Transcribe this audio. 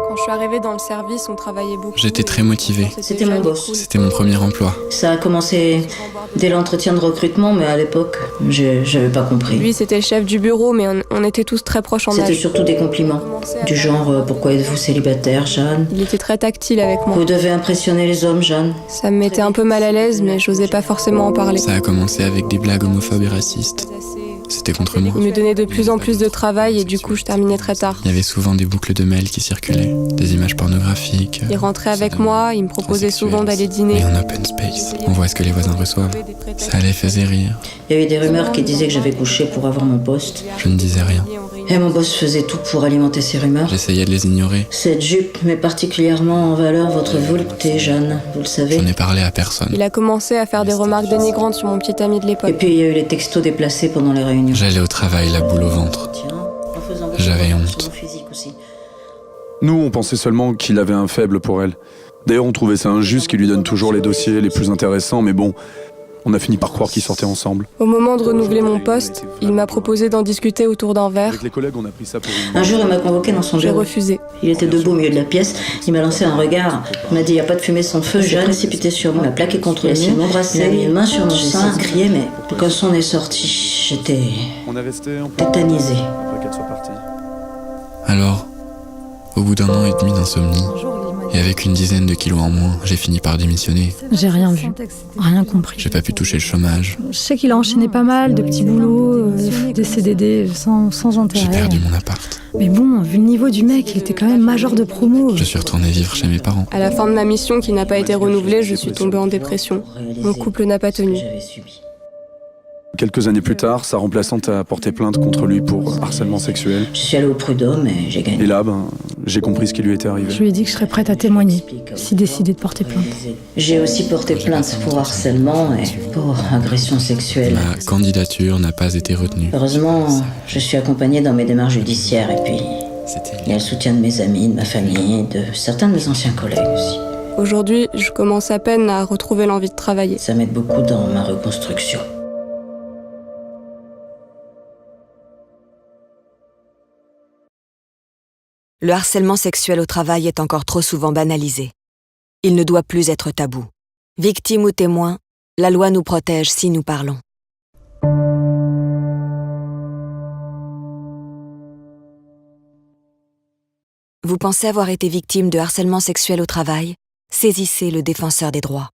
Quand je suis arrivée dans le service, on travaillait beaucoup. J'étais très motivée. C'était mon boss. C'était mon premier emploi. Ça a commencé dès l'entretien de recrutement, mais à l'époque, j'avais pas compris. Lui, c'était le chef du bureau, mais on était tous très proches en âge. C'était surtout des compliments. Du genre, pourquoi êtes-vous célibataire, Jeanne? Il était très tactile avec moi. Vous devez impressionner les hommes, Jeanne. Ça me mettait un peu mal à l'aise, mais j'osais pas forcément en parler. Ça a commencé avec des blagues homophobes et racistes. C'était contre moi. Il me donnait de plus en plus de travail et du coup, je terminais très tard. Il y avait souvent des boucles de mails qui circulaient, des images pornographiques. Il rentrait avec moi, il me proposait souvent d'aller dîner. Et en open space, on voit ce que les voisins reçoivent. Ça les faisait rire. Il y a eu des rumeurs qui disaient que j'avais couché pour avoir mon poste. Je ne disais rien. Et mon boss faisait tout pour alimenter ces rumeurs. J'essayais de les ignorer. Cette jupe met particulièrement en valeur votre volupté, Jeanne, vous le savez. J'en ai parlé à personne. Il a commencé à faire des remarques dénigrantes sur mon petit ami de Et l'époque. puis il y a eu les textos déplacés pendant les réunions. J'allais au travail, la boule au ventre. J'avais honte. Nous, on pensait seulement qu'il avait un faible pour elle. D'ailleurs, on trouvait ça injuste qu'il lui donne toujours les dossiers les plus intéressants, mais bon, on a fini par croire qu'ils sortaient ensemble. Au moment de renouveler mon poste, il m'a proposé d'en discuter autour d'un verre. Avec les collègues, on a pris ça pour Un jour, il m'a convoqué dans son J'ai bureau. refusé. Il était debout au milieu de la pièce, il m'a lancé un regard. Il m'a dit, il n'y a pas de fumée sans feu. J'ai précipité sur moi, il m'a plaqué contre le mur, il a mis une main sur mon sein, crié, mais quand son est sorti, j'étais On est resté un peu tétanisée. après qu'elle soit partie. Alors, au bout d'un an et demi d'insomnie, et avec une dizaine de kilos en moins, j'ai fini par démissionner. J'ai rien vu, rien compris. J'ai pas pu toucher le chômage. Je sais qu'il a enchaîné pas mal de petits boulots, des CDD sans intérêt. J'ai perdu mon appart. Mais bon, vu le niveau du mec, il était quand même major de promo. Je suis retourné vivre chez mes parents. À la fin de ma mission qui n'a pas été renouvelée, je suis tombée en dépression. Mon couple n'a pas tenu. Quelques années plus tard, sa remplaçante a porté plainte contre lui pour harcèlement sexuel. Je suis allée au prud'homme et j'ai gagné. Et là, j'ai compris ce qui lui était arrivé. Je lui ai dit que je serais prête à témoigner, s'il décidait de porter plainte. J'ai aussi porté plainte pour harcèlement et pour agression sexuelle. Ma candidature n'a pas été retenue. Heureusement, je suis accompagnée dans mes démarches judiciaires et puis il y a le soutien de mes amis, de ma famille, de certains de mes anciens collègues aussi. Aujourd'hui, je commence à peine à retrouver l'envie de travailler. Ça m'aide beaucoup dans ma reconstruction. Le harcèlement sexuel au travail est encore trop souvent banalisé. Il ne doit plus être tabou. Victime ou témoin, la loi nous protège si nous parlons. Vous pensez avoir été victime de harcèlement sexuel au travail? Saisissez le défenseur des droits.